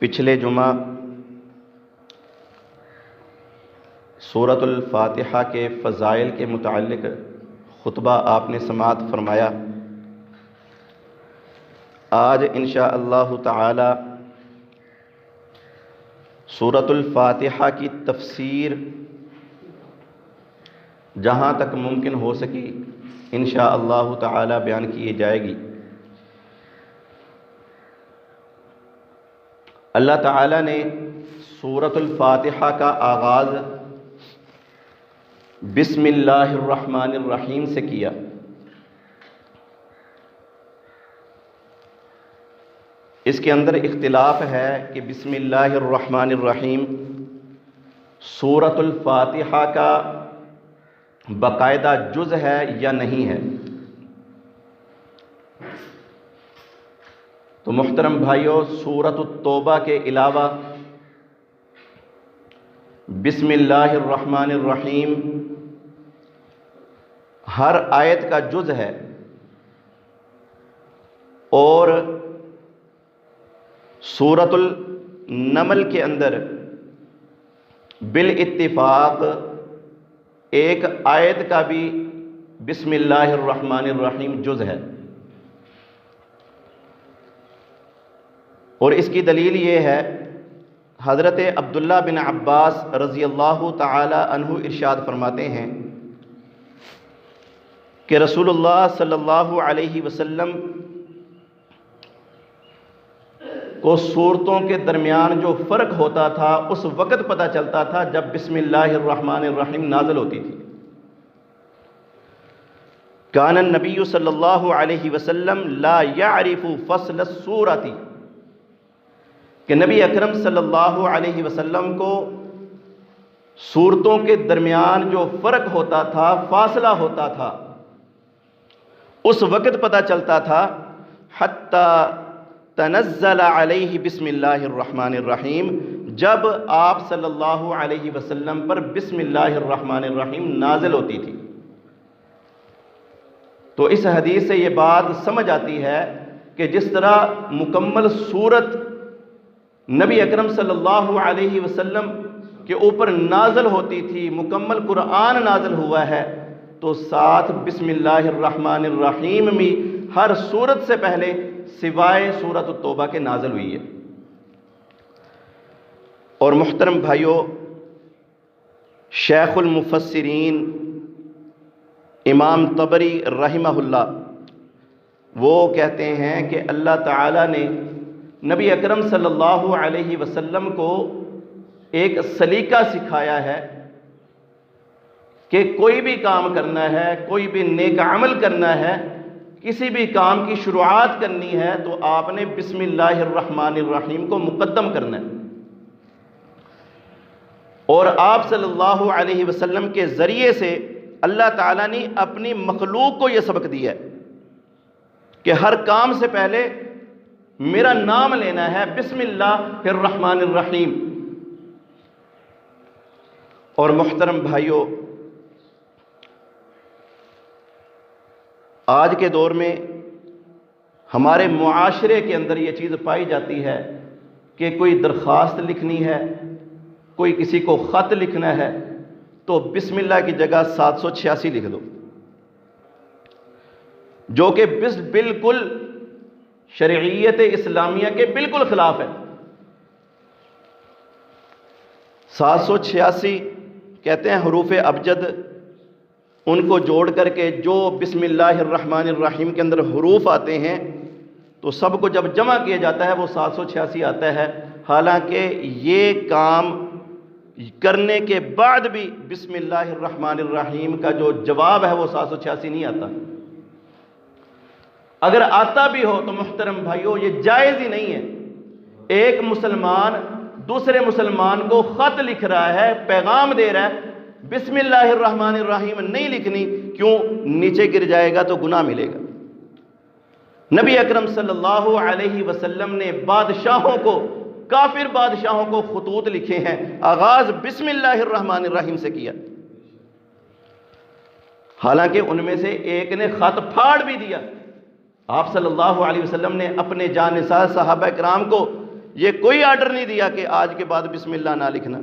پچھلے جمعہ سورۃ الفاتحہ کے فضائل کے متعلق خطبہ آپ نے سماعت فرمایا۔ آج انشاء اللہ تعالی سورۃ الفاتحہ کی تفسیر جہاں تک ممکن ہو سکی انشاء اللہ تعالی بیان کی جائے گی۔ اللہ تعالی نے سورۃ الفاتحہ کا آغاز بسم اللہ الرحمن الرحیم سے کیا۔ اس کے اندر اختلاف ہے کہ بسم اللہ الرحمن الرحیم سورۃ الفاتحہ کا باقاعدہ جز ہے یا نہیں ہے۔ تو محترم بھائیو، سورۃ التوبہ کے علاوہ بسم اللہ الرحمن الرحیم ہر آیت کا جز ہے، اور سورۃ النمل کے اندر بالاتفاق ایک آیت کا بھی بسم اللہ الرحمن الرحیم جز ہے۔ اور اس کی دلیل یہ ہے، حضرت عبداللہ بن عباس رضی اللہ تعالی عنہ ارشاد فرماتے ہیں کہ رسول اللہ صلی اللہ علیہ وسلم کو سورتوں کے درمیان جو فرق ہوتا تھا اس وقت پتہ چلتا تھا جب بسم اللہ الرحمن الرحیم نازل ہوتی تھی۔ کان النبی صلی اللہ علیہ وسلم لا یعرف فصل السورۃ، کہ نبی اکرم صلی اللہ علیہ وسلم کو سورتوں کے درمیان جو فرق ہوتا تھا، فاصلہ ہوتا تھا، اس وقت پتہ چلتا تھا حتی تنزل علیہ بسم اللہ الرحمن الرحیم، جب آپ صلی اللہ علیہ وسلم پر بسم اللہ الرحمن الرحیم نازل ہوتی تھی۔ تو اس حدیث سے یہ بات سمجھ آتی ہے کہ جس طرح مکمل سورت نبی اکرم صلی اللہ علیہ وسلم کے اوپر نازل ہوتی تھی، مکمل قرآن نازل ہوا ہے، تو ساتھ بسم اللہ الرحمن الرحیم بھی ہر سورت سے پہلے سوائے سورۃ التوبہ کے نازل ہوئی ہے۔ اور محترم بھائیو، شیخ المفسرین امام طبری رحمہ اللہ وہ کہتے ہیں کہ اللہ تعالی نے نبی اکرم صلی اللہ علیہ وسلم کو ایک سلیقہ سکھایا ہے کہ کوئی بھی کام کرنا ہے، کوئی بھی نیک عمل کرنا ہے، کسی بھی کام کی شروعات کرنی ہے تو آپ نے بسم اللہ الرحمن الرحیم کو مقدم کرنا ہے۔ اور آپ صلی اللہ علیہ وسلم کے ذریعے سے اللہ تعالیٰ نے اپنی مخلوق کو یہ سبق دیا ہے کہ ہر کام سے پہلے میرا نام لینا ہے، بسم اللہ الرحمن الرحیم۔ اور محترم بھائیو، آج کے دور میں ہمارے معاشرے کے اندر یہ چیز پائی جاتی ہے کہ کوئی درخواست لکھنی ہے، کوئی کسی کو خط لکھنا ہے تو بسم اللہ کی جگہ 786 لکھ دو، جو کہ بالکل شرعیت اسلامیہ کے بالکل خلاف ہے۔ 786 کہتے ہیں حروف ابجد، ان کو جوڑ کر کے جو بسم اللہ الرحمن الرحیم کے اندر حروف آتے ہیں تو سب کو جب جمع کیا جاتا ہے وہ 786 آتا ہے، حالانکہ یہ کام کرنے کے بعد بھی بسم اللہ الرحمن الرحیم کا جو جواب ہے وہ 786 نہیں آتا۔ اگر آتا بھی ہو تو محترم بھائیو یہ جائز ہی نہیں ہے۔ ایک مسلمان دوسرے مسلمان کو خط لکھ رہا ہے، پیغام دے رہا ہے، بسم اللہ الرحمن الرحیم نہیں لکھنی، کیوں؟ نیچے گر جائے گا تو گناہ ملے گا۔ نبی اکرم صلی اللہ علیہ وسلم نے بادشاہوں کو، کافر بادشاہوں کو خطوط لکھے ہیں، آغاز بسم اللہ الرحمن الرحیم سے کیا، حالانکہ ان میں سے ایک نے خط پھاڑ بھی دیا۔ آپ صلی اللہ علیہ وسلم نے اپنے جانثار صحابہ کرام کو یہ کوئی آرڈر نہیں دیا کہ آج کے بعد بسم اللہ نہ لکھنا۔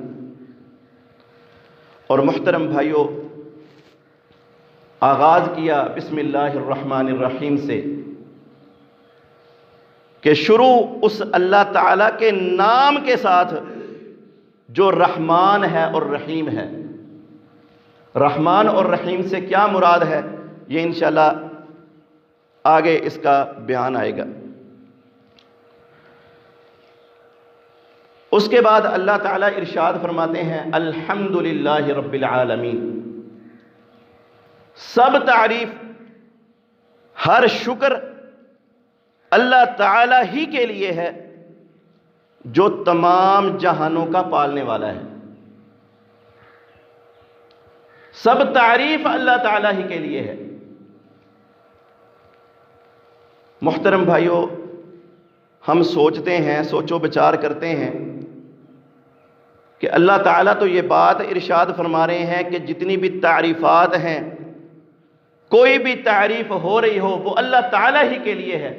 اور محترم بھائیوں، آغاز کیا بسم اللہ الرحمن الرحیم سے کہ شروع اس اللہ تعالیٰ کے نام کے ساتھ جو رحمان ہے اور رحیم ہے۔ رحمان اور رحیم سے کیا مراد ہے، یہ انشاءاللہ آگے اس کا بیان آئے گا۔ اس کے بعد اللہ تعالیٰ ارشاد فرماتے ہیں الحمدللہ رب العالمین، سب تعریف، ہر شکر اللہ تعالیٰ ہی کے لیے ہے جو تمام جہانوں کا پالنے والا ہے۔ سب تعریف اللہ تعالیٰ ہی کے لیے ہے۔ محترم بھائیوں، ہم سوچتے ہیں، سوچو بچار کرتے ہیں کہ اللہ تعالیٰ تو یہ بات ارشاد فرما رہے ہیں کہ جتنی بھی تعریفات ہیں، کوئی بھی تعریف ہو رہی ہو وہ اللہ تعالیٰ ہی کے لیے ہے،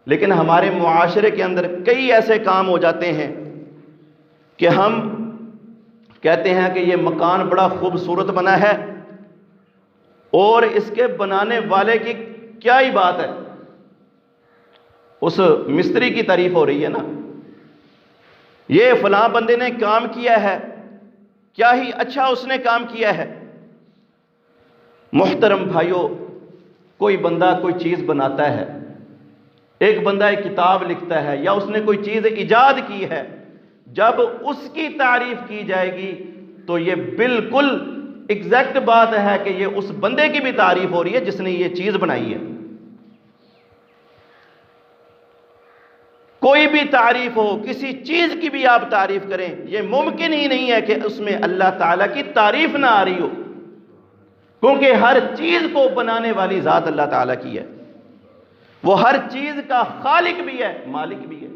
لیکن ہمارے معاشرے کے اندر کئی ایسے کام ہو جاتے ہیں کہ ہم کہتے ہیں کہ یہ مکان بڑا خوبصورت بنا ہے اور اس کے بنانے والے کی کیا ہی بات ہے، اس مستری کی تعریف ہو رہی ہے نا، یہ فلاں بندے نے کام کیا ہے، کیا ہی اچھا اس نے کام کیا ہے۔ محترم بھائیوں، کوئی بندہ کوئی چیز بناتا ہے، ایک بندہ ایک کتاب لکھتا ہے یا اس نے کوئی چیز ایجاد کی ہے، جب اس کی تعریف کی جائے گی تو یہ بالکل ایگزیکٹ بات ہے کہ یہ اس بندے کی بھی تعریف ہو رہی ہے جس نے یہ چیز بنائی ہے۔ کوئی بھی تعریف ہو، کسی چیز کی بھی آپ تعریف کریں، یہ ممکن ہی نہیں ہے کہ اس میں اللہ تعالیٰ کی تعریف نہ آ رہی ہو، کیونکہ ہر چیز کو بنانے والی ذات اللہ تعالیٰ کی ہے، وہ ہر چیز کا خالق بھی ہے، مالک بھی ہے۔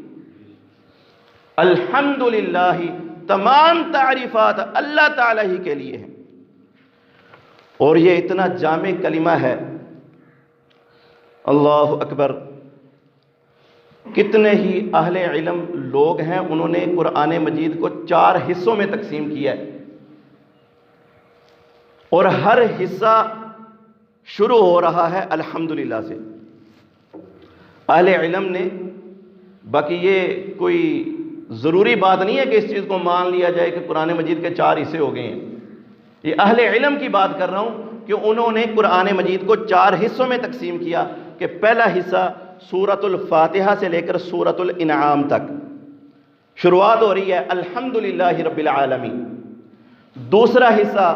الحمدللہ، تمام تعریفات اللہ تعالیٰ ہی کے لیے ہیں۔ اور یہ اتنا جامع کلمہ ہے، اللہ اکبر۔ کتنے ہی اہل علم لوگ ہیں، انہوں نے قرآن مجید کو 4 حصوں میں تقسیم کیا ہے، اور ہر حصہ شروع ہو رہا ہے الحمدللہ سے اہل علم نے۔ باقی یہ کوئی ضروری بات نہیں ہے کہ اس چیز کو مان لیا جائے کہ قرآن مجید کے 4 حصے ہو گئے ہیں، یہ اہل علم کی بات کر رہا ہوں کہ انہوں نے قرآن مجید کو 4 حصوں میں تقسیم کیا کہ پہلا حصہ سورۃ الفاتحہ سے لے کر سورۃ الانعام تک شروعات ہو رہی ہے الحمدللہ رب العالمین۔ دوسرا حصہ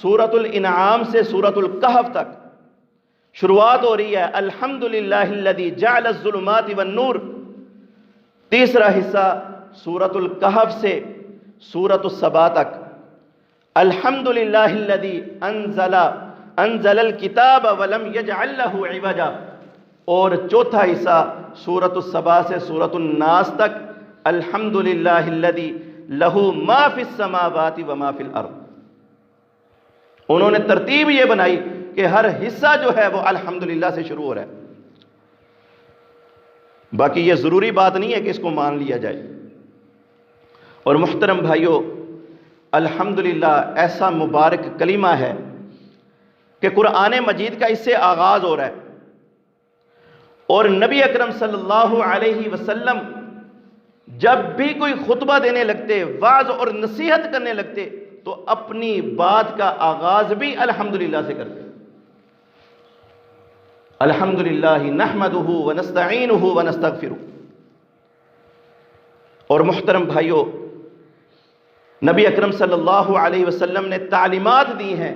سورۃ الانعام سے سورۃ الکہف تک شروعات ہو رہی ہے الحمدللہ الذی جعل الظلمات والنور۔ تیسرا حصہ سورۃ الکہف سے سورۃ السبا تک الحمدللہ الذی انزل الکتاب ولم یجعل لہ عوجا۔ اور چوتھا حصہ سورۃ السبا سے سورۃ الناس تک الحمدللہ الذی لہ ما فی السماوات وما فی الارض۔ انہوں نے ترتیب یہ بنائی کہ ہر حصہ جو ہے وہ الحمدللہ سے شروع ہو رہا ہے۔ باقی یہ ضروری بات نہیں ہے کہ اس کو مان لیا جائے۔ اور محترم بھائیوں، الحمدللہ ایسا مبارک کلمہ ہے کہ قرآن مجید کا اس سے آغاز ہو رہا ہے، اور نبی اکرم صلی اللہ علیہ وسلم جب بھی کوئی خطبہ دینے لگتے، وعظ اور نصیحت کرنے لگتے، تو اپنی بات کا آغاز بھی الحمدللہ سے کرتے۔ الحمدللہ نحمدہ ونستعینہ ونستغفرہ۔ اور محترم بھائیوں، نبی اکرم صلی اللہ علیہ وسلم نے تعلیمات دی ہیں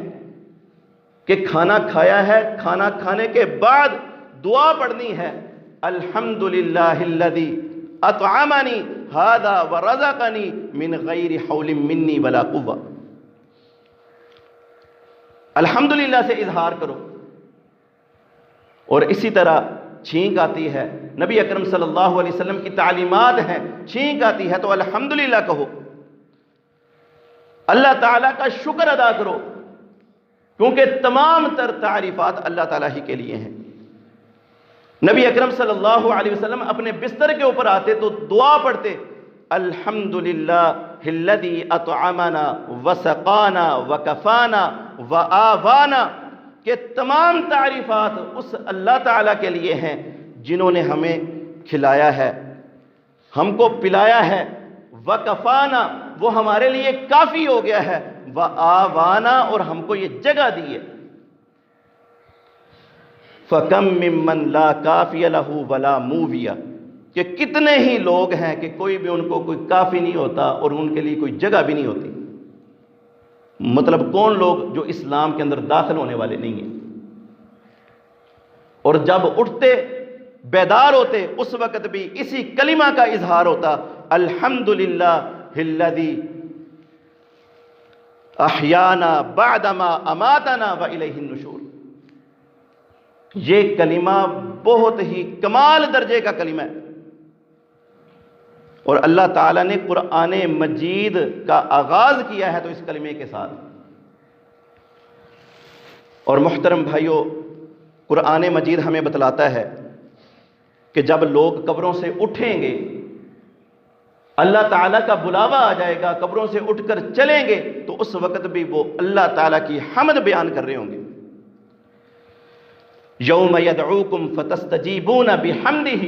کہ کھانا کھایا ہے، کھانا کھانے کے بعد دعا پڑھنی ہے الحمدللہ الذی اطعمنی ھذا ورزقنی من غیر حول منی ولا قوہ۔ الحمدللہ سے اظہار کرو۔ اور اسی طرح چھینک آتی ہے، نبی اکرم صلی اللہ علیہ وسلم کی تعلیمات ہیں، چھینک آتی ہے تو الحمدللہ کہو، اللہ تعالیٰ کا شکر ادا کرو، کیونکہ تمام تر تعریفات اللہ تعالیٰ ہی کے لیے ہیں۔ نبی اکرم صلی اللہ علیہ وسلم اپنے بستر کے اوپر آتے تو دعا پڑھتے، الحمدللہ الذی اطعمنا وسقانا وکفانا وآوانا، کہ تمام تعریفات اس اللہ تعالیٰ کے لیے ہیں جنہوں نے ہمیں کھلایا ہے، ہم کو پلایا ہے، وکفانا، وہ ہمارے لیے کافی ہو گیا ہے، وآوانا، اور ہم کو یہ جگہ دی ہے۔ فَكَم مِّمَّن لَا كَافِيَ لَهُ وَلَا مُوِيَ، کہ کتنے ہی لوگ ہیں کہ کوئی بھی ان کو کوئی کافی نہیں ہوتا اور ان کے لیے کوئی جگہ بھی نہیں ہوتی۔ مطلب کون لوگ؟ جو اسلام کے اندر داخل ہونے والے نہیں ہیں، اور جب اٹھتے بیدار ہوتے اس وقت بھی اسی کلمہ کا اظہار ہوتا، الحمدللہ الذی احیانا بعدما اماتنا والیہ النشور۔ یہ کلمہ بہت ہی کمال درجے کا کلمہ ہے، اور اللہ تعالیٰ نے قرآن مجید کا آغاز کیا ہے تو اس کلمے کے ساتھ۔ اور محترم بھائیو، قرآن مجید ہمیں بتلاتا ہے کہ جب لوگ قبروں سے اٹھیں گے، اللہ تعالیٰ کا بلاوا آ جائے گا، قبروں سے اٹھ کر چلیں گے، تو اس وقت بھی وہ اللہ تعالیٰ کی حمد بیان کر رہے ہوں گے۔ یوم یدعوکم فتستجیبون بحمدہ،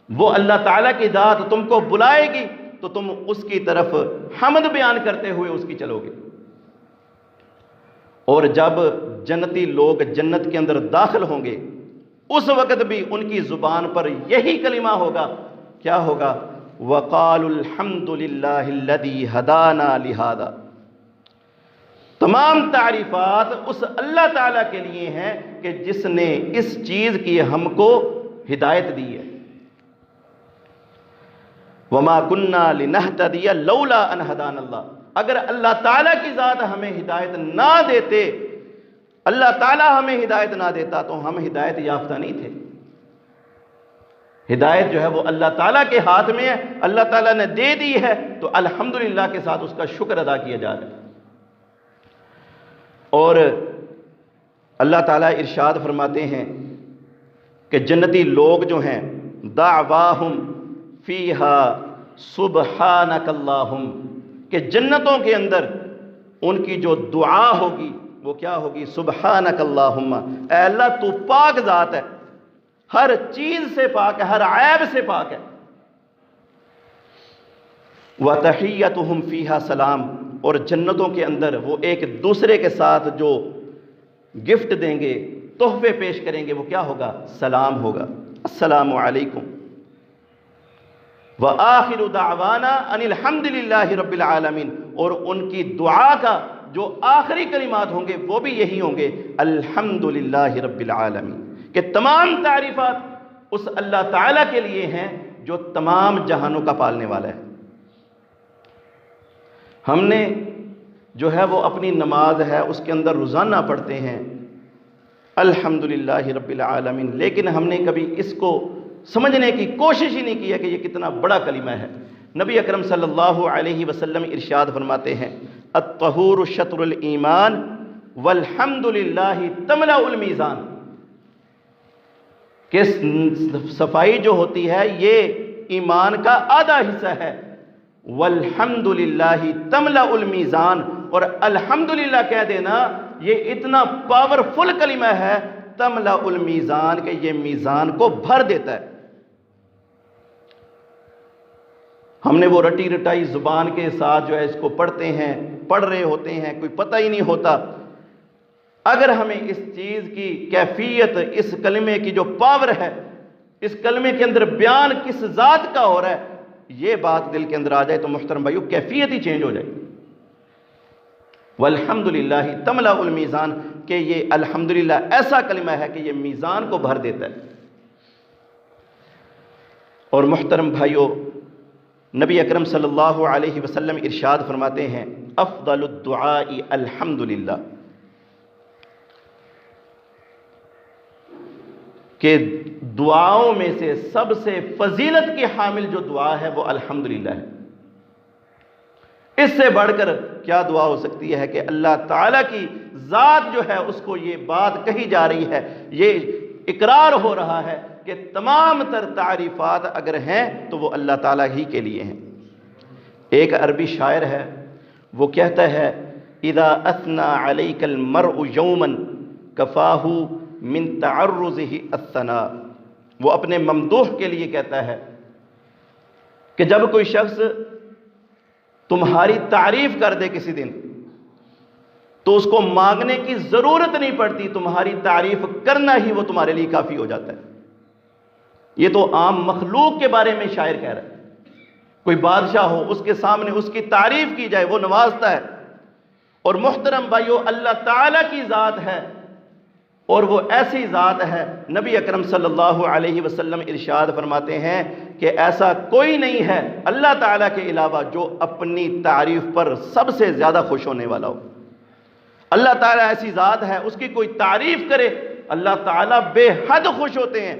وہ اللہ تعالیٰ کی ذات تم کو بلائے گی تو تم اس کی طرف حمد بیان کرتے ہوئے اس کی چلو گے۔ اور جب جنتی لوگ جنت کے اندر داخل ہوں گے اس وقت بھی ان کی زبان پر یہی کلمہ ہوگا، کیا ہوگا؟ وَقَالُوا الْحَمْدُ لِلَّهِ الَّذِي هَدَانَا لِهَذَا۔ تمام تعریفات اس اللہ تعالیٰ کے لیے ہیں کہ جس نے اس چیز کی ہم کو ہدایت دی ہے۔ وَمَا كُنَّا لِنَهْتَدِيَ لَوْلَا أَنْ هَدَانَا اللَّهُ، اگر اللہ تعالیٰ کی ذات ہمیں ہدایت نہ دیتے، اللہ تعالیٰ ہمیں ہدایت نہ دیتا تو ہم ہدایت یافتہ نہیں تھے۔ ہدایت جو ہے وہ اللہ تعالیٰ کے ہاتھ میں ہے، اللہ تعالیٰ نے دے دی ہے تو الحمدللہ کے ساتھ اس کا شکر ادا کیا جا رہا ہے۔ اور اللہ تعالیٰ ارشاد فرماتے ہیں کہ جنتی لوگ جو ہیں، دعواہم فیہا سبحانک اللہم، کہ جنتوں کے اندر ان کی جو دعا ہوگی وہ کیا ہوگی؟ سبحانک اللہم، اے اللہ تو پاک ذات ہے، ہر چیز سے پاک ہے، ہر عیب سے پاک ہے۔ وَتَحِيَّتُهُمْ فِيهَا سلام، اور جنتوں کے اندر وہ ایک دوسرے کے ساتھ جو گفٹ دیں گے، تحفے پیش کریں گے، وہ کیا ہوگا؟ سلام ہوگا، السلام علیکم۔ وَآخِرُ دَعْوَانَا أَنِ الْحَمْدِ لِلَّهِ رَبِّ الْعَالَمِينَ، اور ان کی دعا کا جو آخری کلمات ہوں گے وہ بھی یہی ہوں گے، الحمدللہ رب العالمین، کہ تمام تعریفات اس اللہ تعالیٰ کے لیے ہیں جو تمام جہانوں کا پالنے والا ہے۔ ہم نے جو ہے وہ اپنی نماز ہے اس کے اندر روزانہ پڑھتے ہیں الحمدللہ رب العالمین، لیکن ہم نے کبھی اس کو سمجھنے کی کوشش ہی نہیں کی ہے کہ یہ کتنا بڑا کلمہ ہے۔ نبی اکرم صلی اللہ علیہ وسلم ارشاد فرماتے ہیں، الطہور شطر الایمان والحمدللہ تملأ المیزان، کہ صفائی جو ہوتی ہے یہ ایمان کا آدھا حصہ ہے، والحمدللہ تملأ المیزان، اور الحمدللہ کہہ دینا یہ اتنا پاورفل کلمہ ہے، تملأ المیزان، کہ یہ میزان کو بھر دیتا ہے۔ ہم نے وہ رٹی رٹائی زبان کے ساتھ جو ہے اس کو پڑھتے ہیں، پڑھ رہے ہوتے ہیں، کوئی پتہ ہی نہیں ہوتا۔ اگر ہمیں اس چیز کی کیفیت، اس کلمے کی جو پاور ہے، اس کلمے کے اندر بیان کس ذات کا ہو رہا ہے، یہ بات دل کے اندر آ جائے تو محترم بھائیو کیفیت ہی چینج ہو جائے۔ والحمدللہ تملأ المیزان، کہ یہ الحمدللہ ایسا کلمہ ہے کہ یہ میزان کو بھر دیتا ہے۔ اور محترم بھائیو، نبی اکرم صلی اللہ علیہ وسلم ارشاد فرماتے ہیں، افضل الدعاء الحمدللہ، کہ دعاؤں میں سے سب سے فضیلت کی حامل جو دعا ہے وہ الحمدللہ ہے۔ اس سے بڑھ کر کیا دعا ہو سکتی ہے کہ اللہ تعالیٰ کی ذات جو ہے اس کو یہ بات کہی جا رہی ہے، یہ اقرار ہو رہا ہے کہ تمام تر تعریفات اگر ہیں تو وہ اللہ تعالیٰ ہی کے لیے ہیں۔ ایک عربی شاعر ہے، وہ کہتا ہے اذا اثنى عليك المرء يوما كفاه من تعرضه الثناء، وہ اپنے ممدوح کے لیے کہتا ہے کہ جب کوئی شخص تمہاری تعریف کر دے کسی دن تو اس کو مانگنے کی ضرورت نہیں پڑتی، تمہاری تعریف کرنا ہی وہ تمہارے لیے کافی ہو جاتا ہے۔ یہ تو عام مخلوق کے بارے میں شاعر کہہ رہا ہے، کوئی بادشاہ ہو اس کے سامنے اس کی تعریف کی جائے وہ نوازتا ہے۔ اور محترم بھائیو، اللہ تعالیٰ کی ذات ہے اور وہ ایسی ذات ہے، نبی اکرم صلی اللہ علیہ وسلم ارشاد فرماتے ہیں کہ ایسا کوئی نہیں ہے اللہ تعالیٰ کے علاوہ جو اپنی تعریف پر سب سے زیادہ خوش ہونے والا ہو۔ اللہ تعالیٰ ایسی ذات ہے، اس کی کوئی تعریف کرے اللہ تعالیٰ بے حد خوش ہوتے ہیں۔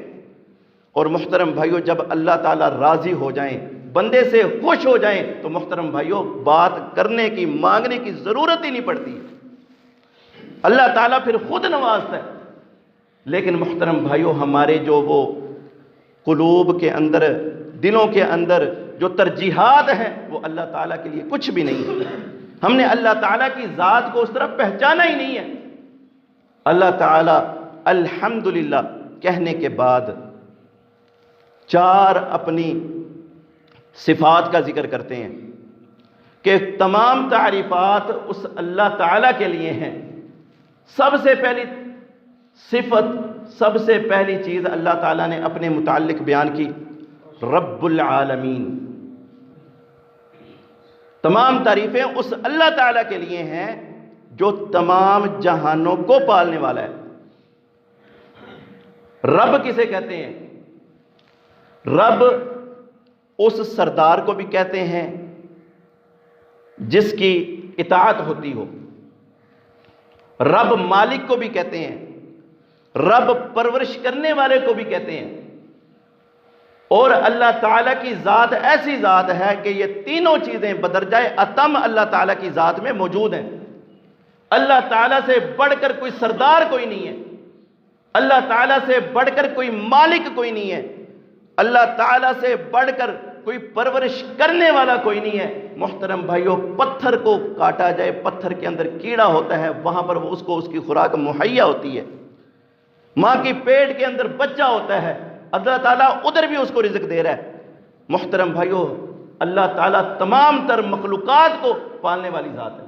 اور محترم بھائیو، جب اللہ تعالیٰ راضی ہو جائیں، بندے سے خوش ہو جائیں تو محترم بھائیو بات کرنے کی، مانگنے کی ضرورت ہی نہیں پڑتی، اللہ تعالیٰ پھر خود نوازتا ہے۔ لیکن محترم بھائیو، ہمارے جو وہ قلوب کے اندر، دلوں کے اندر جو ترجیحات ہیں وہ اللہ تعالیٰ کے لیے کچھ بھی نہیں ہے۔ ہم نے اللہ تعالیٰ کی ذات کو اس طرح پہچانا ہی نہیں ہے۔ اللہ تعالیٰ الحمدللہ کہنے کے بعد 4 اپنی صفات کا ذکر کرتے ہیں کہ تمام تعریفات اس اللہ تعالیٰ کے لیے ہیں۔ سب سے پہلی صفت، سب سے پہلی چیز اللہ تعالیٰ نے اپنے متعلق بیان کی، رب العالمین۔ تمام تعریفیں اس اللہ تعالیٰ کے لیے ہیں جو تمام جہانوں کو پالنے والا ہے۔ رب کسے کہتے ہیں؟ رب اس سردار کو بھی کہتے ہیں جس کی اطاعت ہوتی ہو، رب مالک کو بھی کہتے ہیں، رب پرورش کرنے والے کو بھی کہتے ہیں۔ اور اللہ تعالیٰ کی ذات ایسی ذات ہے کہ یہ تینوں چیزیں بدرجہ اتم اللہ تعالیٰ کی ذات میں موجود ہیں۔ اللہ تعالیٰ سے بڑھ کر کوئی سردار کوئی نہیں ہے، اللہ تعالیٰ سے بڑھ کر کوئی مالک کوئی نہیں ہے، اللہ تعالیٰ سے بڑھ کر کوئی پرورش کرنے والا کوئی نہیں ہے۔ محترم بھائیو، پتھر کو کاٹا جائے، پتھر کے اندر کیڑا ہوتا ہے، وہاں پر وہ اس کو اس کی خوراک مہیا ہوتی ہے۔ ماں کی پیٹ کے اندر بچہ ہوتا ہے، اللہ تعالیٰ ادھر بھی اس کو رزق دے رہا ہے۔ محترم بھائیو، اللہ تعالیٰ تمام تر مخلوقات کو پالنے والی ذات ہے۔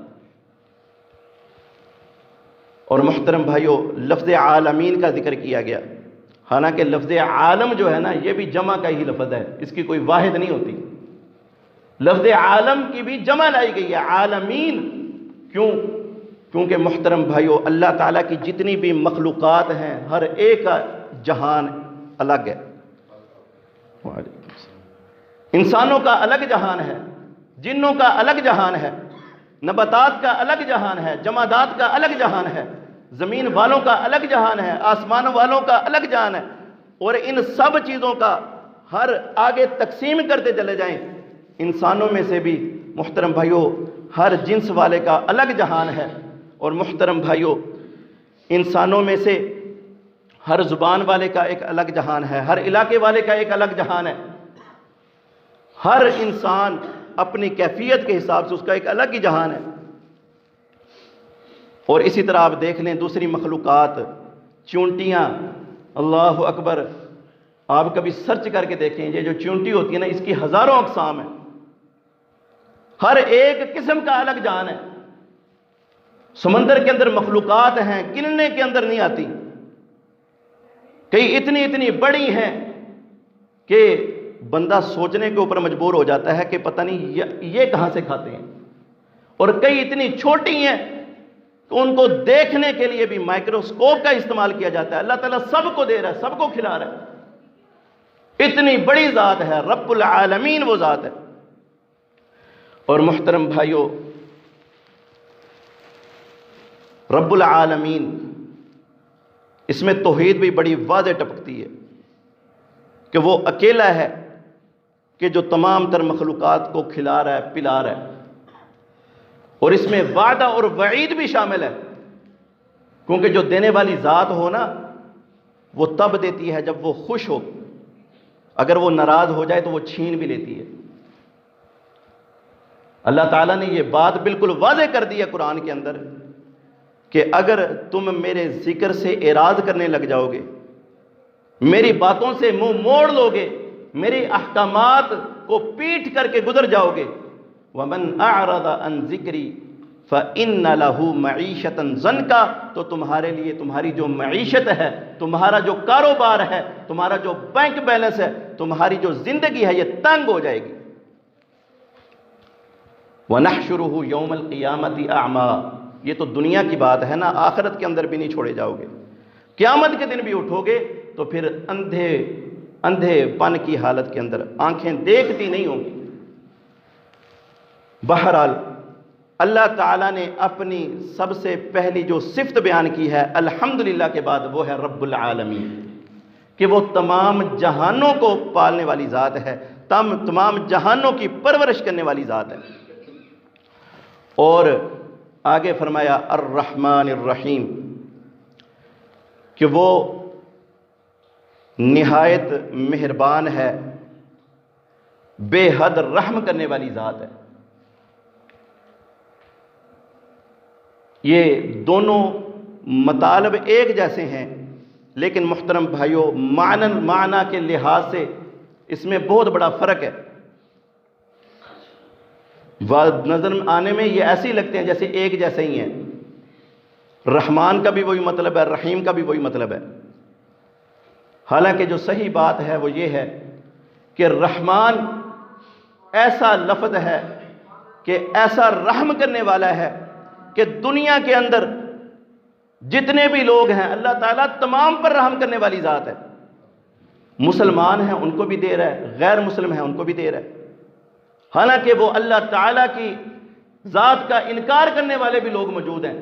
اور محترم بھائیو، لفظ عالمین کا ذکر کیا گیا، حالانکہ لفظ عالم جو ہے نا یہ بھی جمع کا ہی لفظ ہے، اس کی کوئی واحد نہیں ہوتی۔ لفظ عالم کی بھی جمع لائی گئی ہے، عالمین۔ کیوں؟ کیونکہ محترم بھائیو، اللہ تعالیٰ کی جتنی بھی مخلوقات ہیں ہر ایک کا جہان الگ ہے۔ انسانوں کا الگ جہان ہے، جنوں کا الگ جہان ہے، نباتات کا الگ جہان ہے، جمادات کا الگ جہان ہے، زمین والوں کا الگ جہان ہے، آسمان والوں کا الگ جہان ہے۔ اور ان سب چیزوں کا ہر آگے تقسیم کرتے چلے جائیں، انسانوں میں سے بھی محترم بھائیو ہر جنس والے کا الگ جہان ہے۔ اور محترم بھائیو، انسانوں میں سے ہر زبان والے کا ایک الگ جہان ہے، ہر علاقے والے کا ایک الگ جہان ہے۔ ہر انسان اپنی کیفیت کے حساب سے اس کا ایک الگ ہی جہان ہے۔ اور اسی طرح آپ دیکھ لیں دوسری مخلوقات، چونٹیاں، اللہ اکبر، آپ کبھی سرچ کر کے دیکھیں، یہ جو چونٹی ہوتی ہے نا اس کی ہزاروں اقسام ہیں، ہر ایک قسم کا الگ جہان ہے۔ سمندر کے اندر مخلوقات ہیں، گننے کے اندر نہیں آتی، کئی اتنی بڑی ہیں کہ بندہ سوچنے کے اوپر مجبور ہو جاتا ہے کہ پتہ نہیں یہ کہاں سے کھاتے ہیں۔ اور کئی اتنی چھوٹی ہیں کہ ان کو دیکھنے کے لیے بھی مائکروسکوپ کا استعمال کیا جاتا ہے۔ اللہ تعالیٰ سب کو دے رہا ہے، سب کو کھلا رہا ہے۔ اتنی بڑی ذات ہے، رب العالمین وہ ذات ہے۔ اور محترم بھائیو، رب العالمین، اس میں توحید بھی بڑی واضح ٹپکتی ہے کہ وہ اکیلا ہے کہ جو تمام تر مخلوقات کو کھلا رہا ہے، پلا رہا ہے۔ اور اس میں وعدہ اور وعید بھی شامل ہے، کیونکہ جو دینے والی ذات ہو نا وہ تب دیتی ہے جب وہ خوش ہو، اگر وہ ناراض ہو جائے تو وہ چھین بھی لیتی ہے۔ اللہ تعالیٰ نے یہ بات بالکل واضح کر دی ہے قرآن کے اندر کہ اگر تم میرے ذکر سے اعراض کرنے لگ جاؤ گے، میری باتوں سے منہ موڑ لو گے، میرے احکامات کو پیٹ کر کے گزر جاؤ گے، وَمَنْ أَعْرَضَ عَنْ ذِكْرِي فَإِنَّ لَهُ مَعِيشَةً ضَنْكَ، تو تمہارے لیے تمہاری جو معیشت ہے، تمہارا جو کاروبار ہے، تمہارا جو بینک بیلنس ہے، تمہاری جو زندگی ہے، یہ تنگ ہو جائے گی۔ وَنَحْشُرُهُ يَوْمَ الْقِيَامَةِ أَعْمَى، یہ تو دنیا کی بات ہے نا، آخرت کے اندر بھی نہیں چھوڑے جاؤ گے، قیامت کے دن بھی اٹھو گے تو پھر اندھے پن کی حالت کے اندر، آنکھیں دیکھتی نہیں ہوں گی۔ بہرحال اللہ تعالیٰ نے اپنی سب سے پہلی جو صفت بیان کی ہے الحمدللہ کے بعد، وہ ہے رب العالمین، کہ وہ تمام جہانوں کو پالنے والی ذات ہے، تمام جہانوں کی پرورش کرنے والی ذات ہے۔ اور آگے فرمایا الرحمن الرحیم، کہ وہ نہایت مہربان ہے، بے حد رحم کرنے والی ذات ہے۔ یہ دونوں مطالب ایک جیسے ہیں، لیکن محترم بھائیوں معنی کے لحاظ سے اس میں بہت بڑا فرق ہے۔ نظر آنے میں یہ ایسے ہی لگتے ہیں جیسے ایک جیسے ہی ہیں، رحمان کا بھی وہی مطلب ہے، رحیم کا بھی وہی مطلب ہے۔ حالانکہ جو صحیح بات ہے وہ یہ ہے کہ رحمان ایسا لفظ ہے کہ ایسا رحم کرنے والا ہے کہ دنیا کے اندر جتنے بھی لوگ ہیں اللہ تعالیٰ تمام پر رحم کرنے والی ذات ہے۔ مسلمان ہیں ان کو بھی دے رہا ہے، غیر مسلم ہیں ان کو بھی دے رہا ہے۔ حالانکہ وہ اللہ تعالیٰ کی ذات کا انکار کرنے والے بھی لوگ موجود ہیں،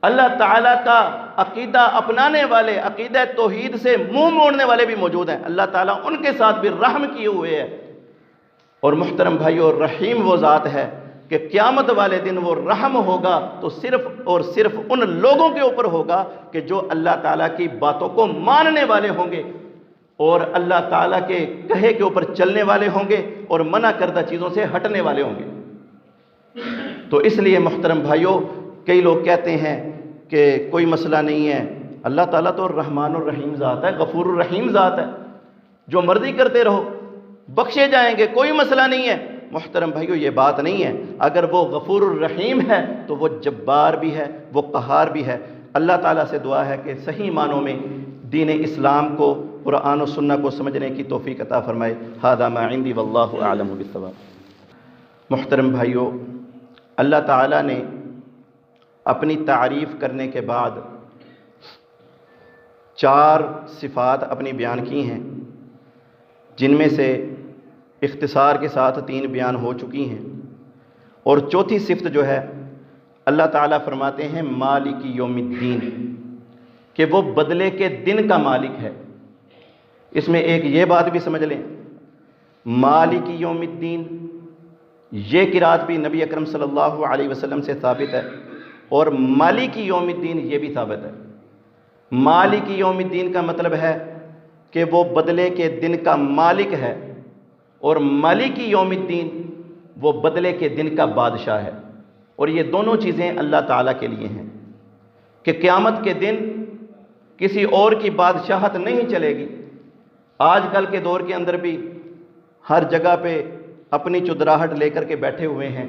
اللہ تعالیٰ کا عقیدہ اپنانے والے، عقیدہ توحید سے منہ موڑنے والے بھی موجود ہیں، اللہ تعالیٰ ان کے ساتھ بھی رحم کیے ہوئے ہے۔ اور محترم بھائیو، رحیم وہ ذات ہے کہ قیامت والے دن وہ رحم ہوگا تو صرف اور صرف ان لوگوں کے اوپر ہوگا کہ جو اللہ تعالیٰ کی باتوں کو ماننے والے ہوں گے اور اللہ تعالیٰ کے کہے کے اوپر چلنے والے ہوں گے اور منع کردہ چیزوں سے ہٹنے والے ہوں گے۔ تو اس لیے محترم بھائیو، کئی لوگ کہتے ہیں کہ کوئی مسئلہ نہیں ہے، اللہ تعالیٰ تو رحمان الرحیم ذات ہے، غفور الرحیم ذات ہے، جو مرضی کرتے رہو بخشے جائیں گے، کوئی مسئلہ نہیں ہے۔ محترم بھائیو، یہ بات نہیں ہے۔ اگر وہ غفور الرحیم ہے تو وہ جبار بھی ہے، وہ قہار بھی ہے۔ اللہ تعالیٰ سے دعا ہے کہ صحیح معنوں میں دین اسلام کو، قرآن و سنہ کو سمجھنے کی توفیق عطا فرمائے۔ ھذا ما عندی واللہ اعلم بالصواب۔ محترم بھائیو، اللہ تعالیٰ نے اپنی تعریف کرنے کے بعد 4 صفات اپنی بیان کی ہیں، جن میں سے اختصار کے ساتھ 3 بیان ہو چکی ہیں، اور چوتھی صفت جو ہے اللہ تعالیٰ فرماتے ہیں مالک یوم الدین، کہ وہ بدلے کے دن کا مالک ہے۔ اس میں ایک یہ بات بھی سمجھ لیں، مالک یوم الدین، یہ قرات بھی نبی اکرم صلی اللہ علیہ وسلم سے ثابت ہے، اور مالک یوم الدین یہ بھی ثابت ہے۔ مالک یوم الدین کا مطلب ہے کہ وہ بدلے کے دن کا مالک ہے، اور مالک یوم الدین وہ بدلے کے دن کا بادشاہ ہے۔ اور یہ دونوں چیزیں اللہ تعالیٰ کے لیے ہیں کہ قیامت کے دن کسی اور کی بادشاہت نہیں چلے گی۔ آج کل کے دور کے اندر بھی ہر جگہ پہ اپنی چودراہٹ لے کر کے بیٹھے ہوئے ہیں،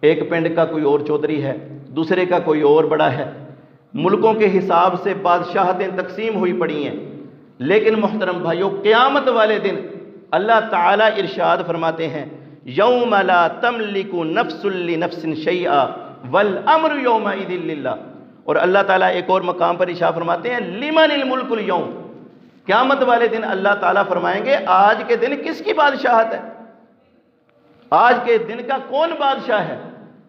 ایک پنڈ کا کوئی اور چودھری ہے، دوسرے کا کوئی اور بڑا ہے، ملکوں کے حساب سے بادشاہتیں تقسیم ہوئی پڑی ہیں۔ لیکن محترم بھائیو، قیامت والے دن اللہ تعالیٰ ارشاد فرماتے ہیں یوم لا تملک نفس لنفس شیئا والامر یومئذ للہ، اور اللہ تعالیٰ ایک اور مقام پر ارشاد فرماتے ہیں لمن الملک اليوم، قیامت والے دن اللہ تعالیٰ فرمائیں گے آج کے دن کس کی بادشاہت ہے، آج کے دن کا کون بادشاہ ہے،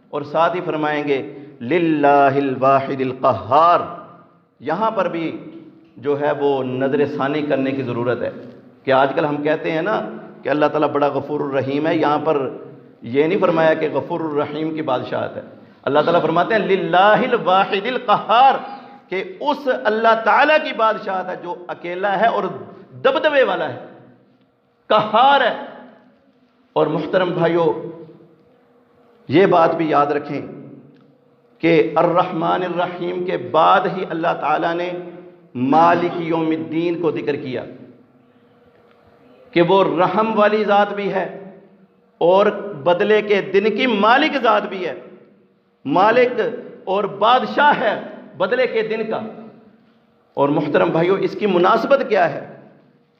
اور ساتھ ہی فرمائیں گے للہ الواحد القہار۔ یہاں پر بھی جو ہے وہ نظر ثانی کرنے کی ضرورت ہے کہ آج کل ہم کہتے ہیں نا کہ اللہ تعالیٰ بڑا غفور الرحیم ہے، یہاں پر یہ نہیں فرمایا کہ غفور الرحیم کی بادشاہت ہے، اللہ تعالیٰ فرماتے ہیں للہ الواحد القہار، کہ اس اللہ تعالیٰ کی بادشاہت ہے جو اکیلا ہے اور دبدبے والا ہے، قہار ہے۔ اور محترم بھائیوں، یہ بات بھی یاد رکھیں کہ الرحمن الرحیم کے بعد ہی اللہ تعالیٰ نے مالک یوم الدین کو ذکر کیا کہ وہ رحم والی ذات بھی ہے اور بدلے کے دن کی مالک ذات بھی ہے، مالک اور بادشاہ ہے بدلے کے دن کا۔ اور محترم بھائیوں، اس کی مناسبت کیا ہے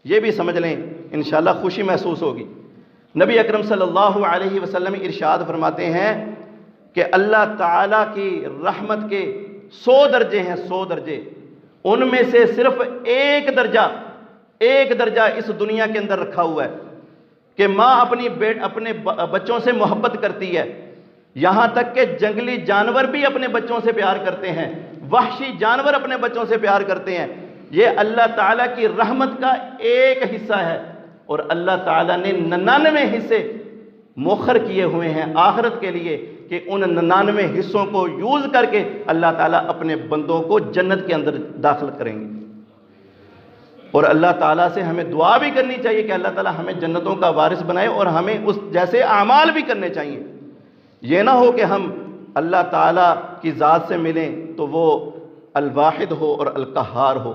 یہ بھی سمجھ لیں، انشاءاللہ خوشی محسوس ہوگی۔ نبی اکرم صلی اللہ علیہ وسلم ارشاد فرماتے ہیں کہ اللہ تعالیٰ کی رحمت کے 100 درجے ہیں، 100 درجے، ان میں سے صرف ایک درجہ اس دنیا کے اندر رکھا ہوا ہے کہ ماں اپنے بچوں سے محبت کرتی ہے، یہاں تک کہ جنگلی جانور بھی اپنے بچوں سے پیار کرتے ہیں، وحشی جانور اپنے بچوں سے پیار کرتے ہیں۔ یہ اللہ تعالیٰ کی رحمت کا ایک حصہ ہے، اور اللہ تعالیٰ نے 99 حصے مؤخر کیے ہوئے ہیں آخرت کے لیے کہ ان 99 حصوں کو یوز کر کے اللہ تعالیٰ اپنے بندوں کو جنت کے اندر داخل کریں گے۔ اور اللہ تعالیٰ سے ہمیں دعا بھی کرنی چاہیے کہ اللہ تعالیٰ ہمیں جنتوں کا وارث بنائے، اور ہمیں اس جیسے اعمال بھی کرنے چاہیے۔ یہ نہ ہو کہ ہم اللہ تعالیٰ کی ذات سے ملیں تو وہ الواحد ہو اور القہار ہو۔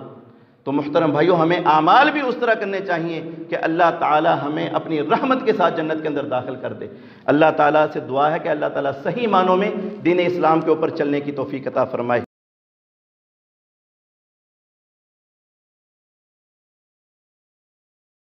تو محترم بھائیوں، ہمیں اعمال بھی اس طرح کرنے چاہیے کہ اللہ تعالیٰ ہمیں اپنی رحمت کے ساتھ جنت کے اندر داخل کر دے۔ اللہ تعالیٰ سے دعا ہے کہ اللہ تعالیٰ صحیح معنوں میں دین اسلام کے اوپر چلنے کی توفیق عطا فرمائے۔